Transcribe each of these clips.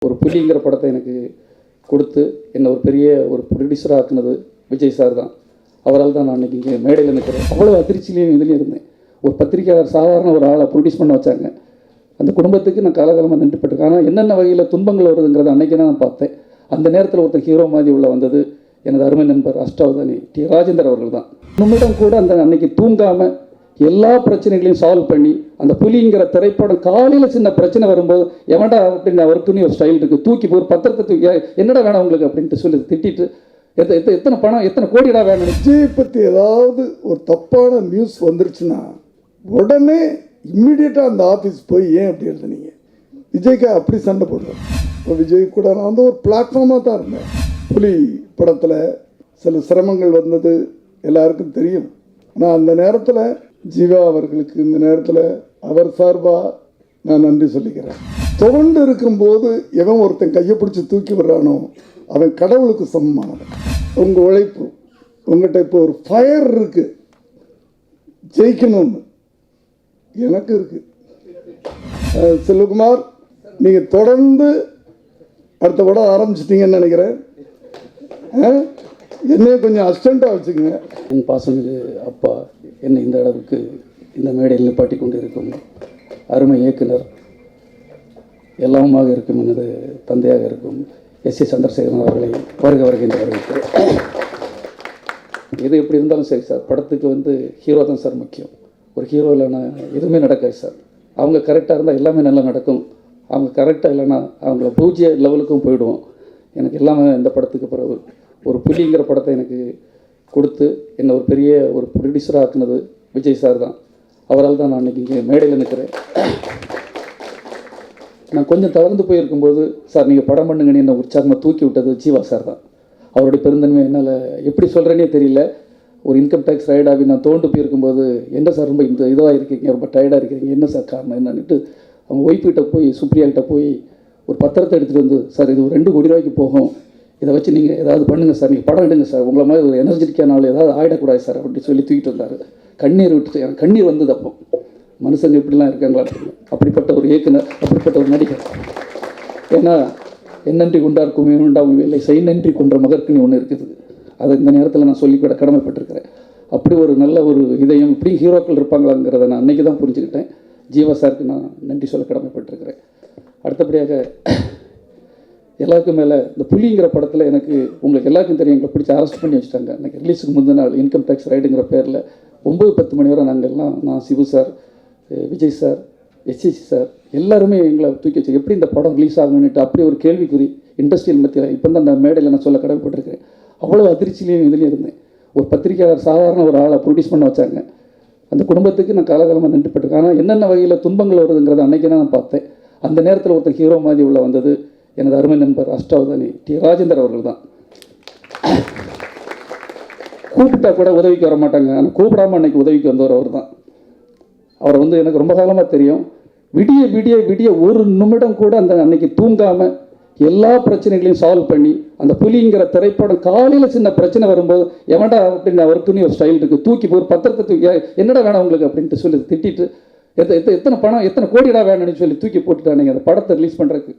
ஒரு புலிங்கிற படத்தை எனக்கு கொடுத்து என்னை ஒரு பெரிய ஒரு ப்ரொடியூசராக ஆக்குனது விஜய் சார் தான். அவரால் தான் நான் அன்றைக்கி இங்கே மேடையில் நிற்கிறேன். அவ்வளோ அதிர்ச்சியிலையும் இதுலேயும் இருந்தேன். ஒரு பத்திரிக்கையாளர் சாதாரண ஒரு ஆளை ப்ரொடியூஸ் பண்ண வச்சாங்க. அந்த குடும்பத்துக்கு நான் காலகாலமாக நின்றுப்பட்டிருக்கேன். ஆனால் என்னென்ன வகையில் துன்பங்கள் வருதுங்கிறத அன்றைக்கி தான் நான் பார்த்தேன். அந்த நேரத்தில் ஒருத்தர் ஹீரோ மாதிரி உள்ள வந்தது எனது அருமை நண்பர் அஷ்டாவதானி டி ராஜேந்தர் அவர்கள் தான். நம்மிடம் கூட அந்த அன்னைக்கு தூங்காமல் எல்லா பிரச்சனைகளையும் சால்வ் பண்ணி அந்த புலிங்கிற திரைப்படம் காலையில் சின்ன பிரச்சனை வரும்போது எவன்டா அப்படின்னு அவருக்குன்னு ஒரு ஸ்டைல் இருக்குது, தூக்கி ஒரு பத்திரத்தை தூக்கி என்னடா வேணாம் உங்களுக்கு அப்படின்ட்டு சொல்லி திட்டிட்டு எத்தனை பணம் எத்தனை கோடிடா வேணும். விஜய் பற்றி ஏதாவது ஒரு தப்பான நியூஸ் வந்துருச்சுன்னா உடனே இம்மிடியட்டாக அந்த ஆஃபீஸ் போய் ஏன் அப்படி எழுதுனீங்க, விஜய்க்கு அப்படி சண்டை போடுறேன். இப்போ விஜய் கூட நான் வந்து ஒரு பிளாட்ஃபார்மாக தான் இருந்தேன். புலி படத்தில் சில சிரமங்கள் வந்தது எல்லாருக்கும் தெரியும். ஆனால் அந்த நேரத்தில் ஜீவா அவர்களுக்கு இந்த நேரத்தில் அவர் சார்பாக நான் நன்றி சொல்லிக்கிறேன். தொடர்ந்து இருக்கும்போது எவன் ஒருத்தன் கையை பிடிச்சி தூக்கி விடுறானோ அவன் கடவுளுக்கு சமமானவன். உங்கள் உழைப்பு உங்கள்கிட்ட இப்போ ஒரு ஃபயர் இருக்குது, ஜெயிக்கணும்னு எனக்கு இருக்குது. செல்வகுமார், நீங்கள் தொடர்ந்து அடுத்த படம் ஆரம்பிச்சிட்டிங்கன்னு நினைக்கிறேன். என்னைய கொஞ்சம் அசிஸ்டண்ட்டாக வச்சுக்கோங்க. என் பாசமிகு அப்பா என்னை இந்த அளவுக்கு இந்த மேடையில் நிப்பாட்டி கொண்டு இருக்கும் அருமை இயக்குனர், எல்லாமாக இருக்கும் எனது தந்தையாக இருக்கும் எஸ்.ஏ. சந்திரசேகரன் அவர்களை வருக வருகின்ற வரவேற்கிறேன். எது எப்படி இருந்தாலும் சரி சார், படத்துக்கு வந்து ஹீரோ தான் சார் முக்கியம். ஒரு ஹீரோ இல்லைன்னா எதுவுமே நடக்காது சார். அவங்க கரெக்டாக இருந்தால் எல்லாமே நல்லா நடக்கும். அவங்க கரெக்டாக இல்லைன்னா அவங்கள பூஜ்ய லெவலுக்கும் போயிடுவோம். எனக்கு எல்லாமே இந்த படத்துக்கு பிறகு ஒரு புலிங்கிற படத்தை எனக்கு கொடுத்து என்னை ஒரு பெரிய ஒரு ப்ரொடியூசராக ஆக்குனது விஜய் சார் தான். அவரால் தான் நான் அன்றைக்கி இங்கே மேடையில் நிற்கிறேன். நான் கொஞ்சம் தளர்ந்து போயிருக்கும்போது சார் நீங்கள் படம் பண்ணுங்கன்னு என்னை உற்சாகமாக தூக்கி விட்டது ஜீவா சார் தான். அவருடைய பெருந்தன்மை என்னால் எப்படி சொல்கிறேனே தெரியல. ஒரு இன்கம் டேக்ஸ் ரைடாகி நான் தோண்டு போயிருக்கும்போது என்ன சார் ரொம்ப இந்த இதாக இருக்கீங்க, ரொம்ப டயர்டாக இருக்கிறீங்க, என்ன சார் காரணம் என்னன்னுட்டு அவங்க ஒய்ஃப்கிட்ட போய் சுப்ரியாக்கிட்ட போய் ஒரு பத்திரத்தை எடுத்துகிட்டு வந்து சார் இது ஒரு 2 கோடி ரூபாய்க்கு போகும், இதை வச்சு நீங்கள் ஏதாவது பண்ணுங்கள் சார், நீங்கள் படம் எடுங்க சார், உங்களை மாதிரி ஒரு எனர்ஜெட்டிக்கான ஆள் ஏதாவது ஆகிடக்கூடாது சார் அப்படின்னு சொல்லி தூக்கிட்டு வந்தார். கண்ணீர் விட்டு எனக்கு கண்ணீர் வந்தது. அப்போ மனுஷங்க இப்படிலாம் இருக்காங்களா அப்படின்னு. அப்படிப்பட்ட ஒரு இயக்குனர், அப்படிப்பட்ட ஒரு நடிகர். ஏன்னா என்னன்றி கொண்டார் கும்மி உண்டாகும் இல்லை, செய் நன்றி கொன்ற மகற்குன்னு ஒன்று இருக்குது. அதை இந்த நேரத்தில் நான் சொல்லிக்கூட கடமைப்பட்டிருக்கிறேன். அப்படி ஒரு நல்ல ஒரு இதயம் இப்படி ஹீரோக்கள் இருப்பாங்களாங்கிறத நான் அன்றைக்கி தான் புரிஞ்சுக்கிட்டேன். ஜீவா சாருக்கு நான் நன்றி சொல்ல கடமைப்பட்டிருக்கிறேன். அடுத்தபடியாக எல்லாருக்கும் மேலே இந்த புலிங்கிற படத்தில் எனக்கு உங்களுக்கு எல்லாருக்கும் தெரியும், எங்களை பிடிச்சி அரெஸ்ட் பண்ணி வச்சுட்டாங்க. எனக்கு ரிலீஸுக்கு முந்தின நாள் இன்கம் டேக்ஸ் ரைடுங்கிற பேரில் 9-10 மணி வரை நாங்கள்லாம், நான் Shivu sir, Vijay sir, SSC sir எல்லாருமே எங்களை தூக்கி வச்சு எப்படி இந்த படம் ரிலீஸ் ஆகணுன்னுட்டு அப்படி ஒரு கேள்விக்குறி இண்டஸ்ட்ரியல் மத்தியில் இப்போ தான் அந்த மேடையில் நான் சொல்ல கடமைப்பட்டிருக்கிறேன். அவ்வளோ அதிர்ச்சியிலையும் இதுலேயும் இருந்தேன். ஒரு பத்திரிக்கையாளர் சாதாரண ஒரு ஆளை ப்ரொடியூஸ் பண்ண வச்சாங்க. அந்த குடும்பத்துக்கு நான் காலகாலமாக நின்றுப்பட்டிருக்கேன். ஆனால் என்னென்ன வகையில் துன்பங்கள் வருதுங்கிறத அன்றைக்கி தான் நான் பார்த்தேன். அந்த நேரத்தில் ஒருத்தர் ஹீரோ மாதிரி உள்ள வந்தது எனது அருமை நண்பர் அஷ்டாவதானி டி ராஜேந்தர் அவர்கள் தான். கூப்பிட்டா கூட உதவிக்கு வர மாட்டாங்க, ஆனால் கூப்பிடாமல் அன்றைக்கி உதவிக்கு வந்தவர் அவர் தான். அவரை வந்து எனக்கு ரொம்ப காலமாக தெரியும். விடிய விடிய விடிய ஒரு நிமிடம் கூட அந்த அன்னைக்கு தூங்காமல் எல்லா பிரச்சனைகளையும் சால்வ் பண்ணி அந்த புலிங்கிற திரைப்படம் காலையில் சின்ன பிரச்சனை வரும்போது எவன்டா அப்படின்னு அவருக்குன்னு ஒரு ஸ்டைல் இருக்குது, தூக்கி ஒரு பத்திரத்தை தூக்கி என்னடா வேணாம் உங்களுக்கு அப்படின்ட்டு சொல்லி திட்டிட்டு எத்தனை பணம் எத்தனை கோடிடா வேணும்னு சொல்லி தூக்கி போட்டுட்டானுங்க. அந்த படத்தை ரிலீஸ் பண்ணுறதுக்கு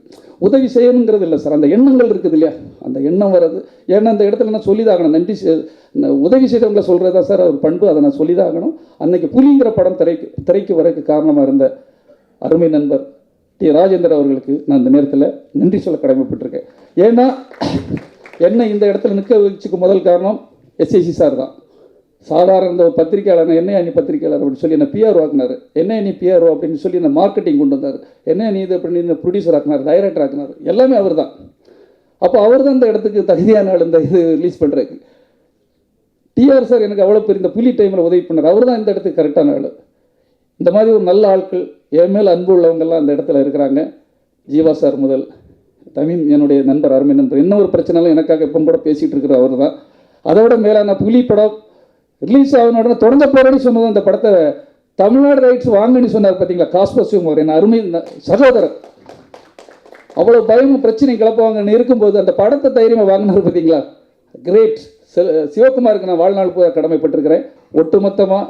உதவி செய்யணுங்கிறது இல்லை சார், அந்த எண்ணங்கள் இருக்குது இல்லையா, அந்த எண்ணம் வர்றது. ஏன்னா அந்த இடத்துல நான் சொல்லிதாகணும், நன்றி உதவி செய்தவங்களை சொல்கிறது தான் சார் அவர் பண்பு, அதை நான் சொல்லிதாகணும். அன்னைக்கு புலிங்கிற படம் திரைக்கு வரதுக்கு காரணமாக இருந்த அருமை நண்பர் டி ராஜேந்தர் அவர்களுக்கு நான் இந்த நேரத்தில் நன்றி சொல்ல கடமைப்பட்டிருக்கேன். ஏன்னா என்னை இந்த இடத்துல நிற்க வச்சுக்க முதல் காரணம் எஸ்ஐசி சார் தான். சாதாரண இந்த ஒரு பத்திரிக்கையாளர் என்ன நீ பத்திரிக்கையாளர் அப்படின்னு சொல்லி என்னை பிஆர் ஆக்குனார், என்ன நீ பிஆர்ஓ அப்படின்னு சொல்லி என்னை மார்க்கெட்டிங் கொண்டு வந்தார், என்ன நீ இது அப்படின்னு ப்ரொடியூசர் ஆக்குனார், டைரக்டர் ஆக்குனார், எல்லாமே அவர் தான். அப்போ அவர் தான் இந்த இடத்துக்கு தகுதியான ஆள் இந்த இது ரிலீஸ் பண்ணுறதுக்கு. டிஆர் சார் எனக்கு அவ்வளோ பெரிய இந்த புலி டைமில் உதவி பண்ணார், அவர் தான் இந்த இடத்துக்கு கரெக்டான ஆள். இந்த மாதிரி ஒரு நல்ல ஆட்கள் என் மேல் அன்பு உள்ளவங்கள்லாம் அந்த இடத்துல இருக்கிறாங்க. ஜீவா சார் முதல் தமிழ் என்னுடைய நண்பர், அருமை நண்பர், என்ன ஒரு பிரச்சனைலாம் எனக்காக இப்போ கூட பேசிகிட்டு இருக்கிற அவர் தான். அதோட மேலான புலி படம் ரிலீஸ் ஆகணும் உடனே தொடங்க போகிறேன்னு சொன்னது அந்த படத்தை தமிழ்நாடு ரைட்ஸ் வாங்கன்னு சொன்னார் பார்த்தீங்களா, காஸ்பஸ்யூம் அவர் என் அருமை சகோதரர். அவ்வளோ பயமும் பிரச்சனை கிளப்புவாங்கன்னு இருக்கும்போது அந்த படத்தை தைரியமாக வாங்கினார் பார்த்தீங்களா, கிரேட். சிவகுமாருக்கு நான் வாழ்நாள் போக கடமைப்பட்டிருக்கிறேன். ஒட்டுமொத்தமாக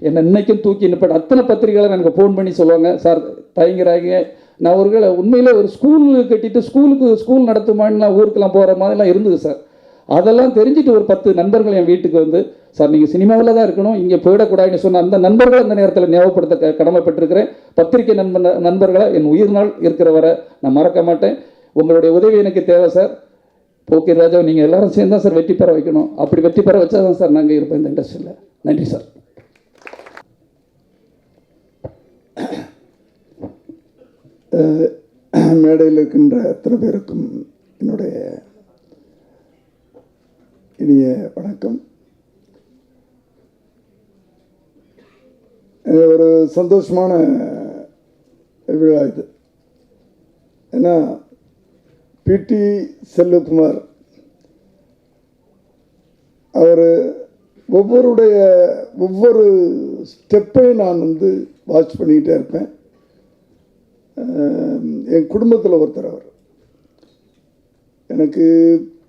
என்னை இன்னைக்கும் தூக்கி நிப்பாட்டு அத்தனை பத்திரிகையாளர் எனக்கு ஃபோன் பண்ணி சொல்லுவாங்க, சார் தயங்குறாங்க நான் உண்மையிலே ஒரு ஸ்கூல் கட்டிட்டு ஸ்கூல் நடத்துமான்னு நான் ஊருக்கெல்லாம் போகிற மாதிரிலாம் இருந்தது சார். அதெல்லாம் தெரிஞ்சுட்டு ஒரு 10 நண்பர்கள் என் வீட்டுக்கு வந்து, சார் நீங்கள் சினிமாவில் தான் இருக்கணும், இங்கே போயிடக்கூடாதுன்னு சொன்ன அந்த நண்பர்கள் அந்த நேரத்தில் ஞாபகப்படுத்த கடமைப்பட்டிருக்கிறேன். பத்திரிகை நண்பர்களை என் உயிர் நாள் இருக்கிற வரை நான் மறக்க மாட்டேன். உங்களுடைய உதவி எனக்கு தேவை சார். ஓகே ராஜா, நீங்கள் எல்லாரும் சேர்ந்து தான் சார் வெற்றி பெற வைக்கணும். அப்படி வெற்றி பெற வச்சா தான் சார் நாங்கள் இருப்போம் இந்த இண்டஸ்ட்ரியில். நன்றி சார். மேடையில் இருக்கின்ற அத்தனை பேருக்கும் என்னுடைய இனிய வணக்கம். ஒரு சந்தோஷமான விழா இது. ஏன்னா பிடி செல்வகுமார் அவர் ஒவ்வொரு ஸ்டெப்பையும் நான் வாட்ச் பண்ணிக்கிட்டே இருப்பேன். என் குடும்பத்தில் ஒருத்தர் அவர். எனக்கு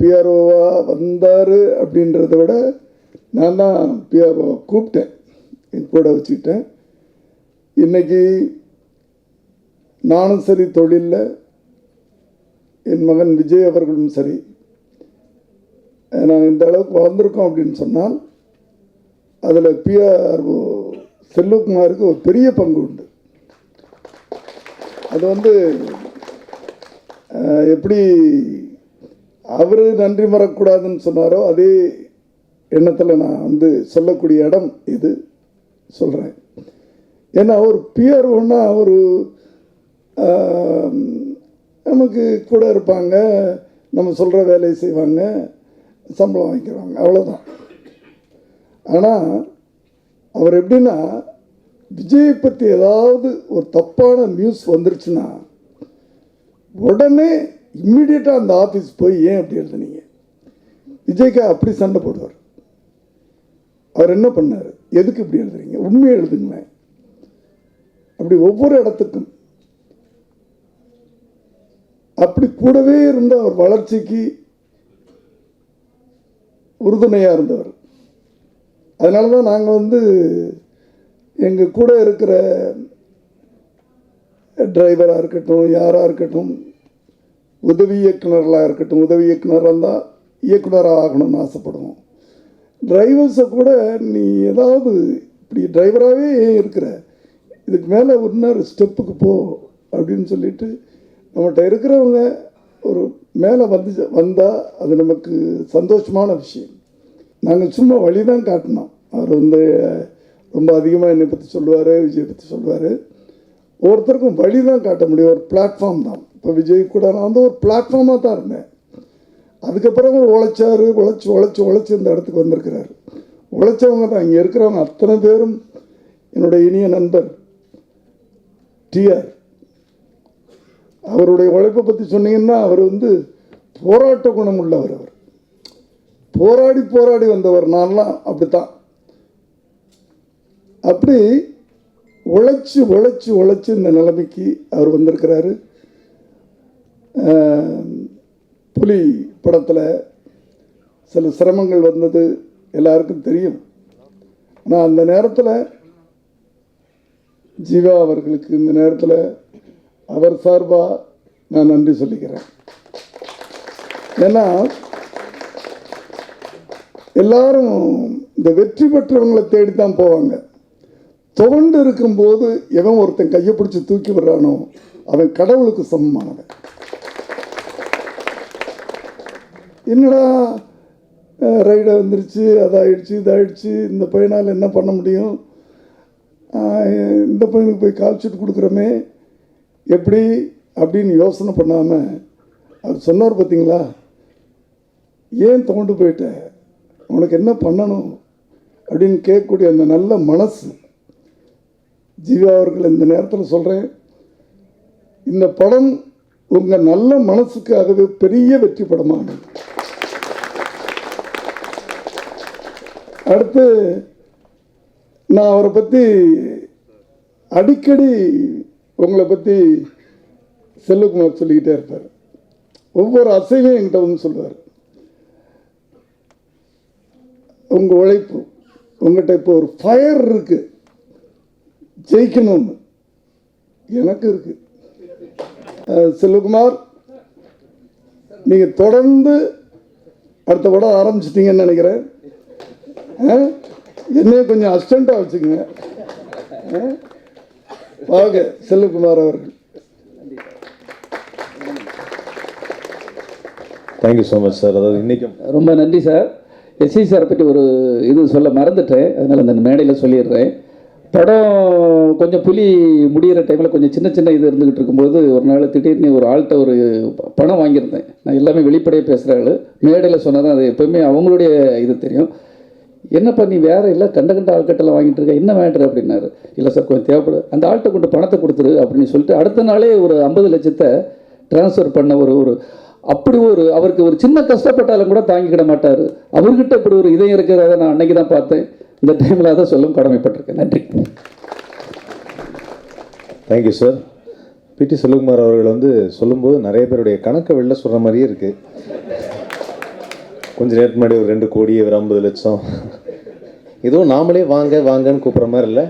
பிஆர்ஓவாக வந்தார் அப்படின்றத விட நான் தான் பிஆர்ஓவை கூப்பிட்டேன், என் கூட வச்சுக்கிட்டேன். இன்றைக்கி நானும் சரி, தொழிலில் என் மகன் விஜய் அவர்களும் சரி, நாங்கள் இந்த அளவுக்கு வளர்ந்துருக்கோம் அப்படின்னு சொன்னால் அதில் பிஆர்ஓ செல்வகுமாருக்கு ஒரு பெரிய பங்கு உண்டு. அது எப்படி அவர் நன்றி மறக்கூடாதுன்னு சொன்னாரோ அதே எண்ணத்தில் நான் சொல்லக்கூடிய இடம் இது சொல்கிறேன். ஏன்னா ஒரு பிஆர்ஓன்னா ஒரு நமக்கு கூட இருப்பாங்க, நம்ம சொல்கிற வேலையை செய்வாங்க, சம்பளம் வாங்கிக்கிறாங்க, அவ்வளோதான். ஆனால் அவர் எப்படின்னா, விஜயை பற்றி ஏதாவது ஒரு தப்பான நியூஸ் வந்துருச்சுன்னா உடனே இம்மிடியட்டாக அந்த ஆஃபீஸ் போய் ஏன் அப்படி எழுதுனீங்க, விஜய்க்கா அப்படி சண்டை போடுவார். அவர் என்ன பண்ணார், எதுக்கு இப்படி எழுதுறீங்க, உண்மையை எழுதுங்களேன். அப்படி ஒவ்வொரு இடத்துக்கும் அப்படி கூடவே இருந்த அவர் வளர்ச்சிக்கு உறுதுணையாக இருந்தவர். அதனால தான் நாங்கள் எங்கள் கூட இருக்கிற டிரைவராக இருக்கட்டும், யாராக இருக்கட்டும், உதவி இயக்குனர்களாக இருக்கட்டும், உதவி இயக்குனராக இருந்தால் இயக்குனராக ஆகணும்னு ஆசைப்படுவோம். டிரைவர்ஸை கூட நீ ஏதாவது இப்படி டிரைவராகவே ஏன் இருக்கிற, இதுக்கு மேலே இன்னொரு ஸ்டெப்புக்கு போ அப்படின்னு சொல்லிட்டு நம்மகிட்ட இருக்கிறவங்க ஒரு மேலே வந்தால் அது நமக்கு சந்தோஷமான விஷயம். நாங்கள் சும்மா வழி தான் காட்டினோம். அவர் ரொம்ப அதிகமாக என்னை பற்றி சொல்லுவார், விஜய் பற்றி சொல்லுவார். ஒவ்வொருத்தருக்கும் வழி தான் காட்ட முடியும், ஒரு பிளாட்ஃபார்ம் தான். இப்போ விஜய் கூட நான் ஒரு பிளாட்ஃபார்மாக தான் இருந்தேன். அதுக்கப்புறம் உழைச்சார், உழைச்சி இந்த இடத்துக்கு வந்திருக்கிறார். உழைச்சவங்க தான் இங்கே இருக்கிறவங்க அத்தனை பேரும். என்னுடைய இனிய நண்பர் டிஆர், அவருடைய உழைப்பை பற்றி சொன்னீங்கன்னா அவர் போராட்ட குணம் உள்ளவர். அவர் போராடி வந்தவர். நான்லாம் அப்படித்தான். அப்படி உழைச்சி இந்த நிலைமைக்கு அவர் வந்திருக்கிறாரு. புலி படத்தில் சில சிரமங்கள் வந்தது எல்லாருக்கும் தெரியும். ஆனால் அந்த நேரத்தில் ஜீவா அவர்களுக்கு இந்த நேரத்தில் அவர் சார்பாக நான் நன்றி சொல்லிக்கிறேன். ஏன்னா எல்லாரும் இந்த வெற்றி பெற்றவங்களை தேடித்தான் போவாங்க. தொடர்ந்து இருக்கும்போது எவன் ஒருத்தன் கையை பிடிச்சி தூக்கி விடுறானோ அவன் கடவுளுக்கு சமமானவன். என்னடா ரைடை வந்துருச்சு, அதாயிடுச்சு, இதாயிடுச்சு, இந்த பையனால் என்ன பண்ண முடியும், இந்த பையனுக்கு போய் கால்ஷீட் கொடுக்குறோமே எப்படி அப்படின்னு யோசனை பண்ணாமல் அவர் சொன்னார் பார்த்தீங்களா, ஏன் தோண்டு போயிட்ட, உனக்கு என்ன பண்ணணும் அப்படின்னு கேட்கக்கூடிய அந்த நல்ல மனசு. ஜீவா அவர்கள் இந்த நேரத்தில் சொல்கிறேன், இந்த படம் உங்கள் நல்ல மனசுக்காகவே பெரிய வெற்றி படமானது. அடுத்து நான் அவரை பற்றி அடிக்கடி உங்களை பற்றி செல்வகுமார் சொல்லிக்கிட்டே இருப்பார். ஒவ்வொரு அசைவையும் என்கிட்ட சொல்லுவார். உங்கள் உழைப்பு, உங்கள்கிட்ட இப்போ ஒரு ஃபயர் இருக்குது, ஜெயிக்கணும்னு எனக்கு இருக்குது. செல்வகுமார், நீங்கள் தொடர்ந்து அடுத்த படம் ஆரம்பிச்சிட்டிங்கன்னு நினைக்கிறேன். என்னைய கொஞ்சம் அசிஸ்டண்ட்டாக வச்சுக்கோங்க. வாங்க செல்வகுமார் அவர்கள். Thank you so much sir. அதாவது இன்றைக்கும் ரொம்ப நன்றி சார். எஸ்சி சாரை பற்றி ஒரு இது சொல்ல மறந்துட்டேன், அதனால் அந்த மேடையில் சொல்லிடுறேன். படம் கொஞ்சம் புலி முடிகிற டைமில் கொஞ்சம் சின்ன சின்ன இது இருந்துக்கிட்டு இருக்கும்போது ஒரு நாள் திடீர்னு ஒரு ஆள்கிட்ட ஒரு பணம் வாங்கியிருந்தேன். நான் எல்லாமே வெளிப்படையாக பேசுகிற ஆள், மேடையில் சொன்னதான் அது எப்போவுமே அவங்களுடைய இது தெரியும். என்னப்பா நீ வேறு இல்லை கண்ட ஆள்கிட்டலாம் வாங்கிட்டு இருக்க, என்ன மேட்ரு அப்படின்னாரு. இல்லை சார் கொஞ்சம் தேவைப்படுது, அந்த ஆள்கிட்ட கொண்டு பணத்தை கொடுத்துரு அப்படின்னு சொல்லிட்டு அடுத்த நாளே ஒரு 50 லட்சத்தை ட்ரான்ஸ்ஃபர் பண்ண ஒரு அப்படி ஒரு அவருக்கு ஒரு சின்ன கஷ்டப்பட்டாலும் கூட தாங்கிக்கிட மாட்டார். அவர்கிட்ட இப்படி ஒரு இதயம் இருக்கிறத நான் அன்னைக்கு தான் பார்த்தேன். இந்த டைமில் அதை சொல்லும் கடமைப்பட்டிருக்கேன். நன்றி. Thank you sir. பிடி செல்வகுமார் அவர்கள் வந்து சொல்லும்போது நிறைய பேருடைய கணக்கை வெளில சொல்கிற மாதிரியே இருக்குது. கொஞ்சம் நேரத்துக்கு முன்னாடி ஒரு 2 கோடி, ஒரு 50 லட்சம், ஏதோ நாமளே வாங்கன்னு கூப்பிட்ற மாதிரி இல்லை.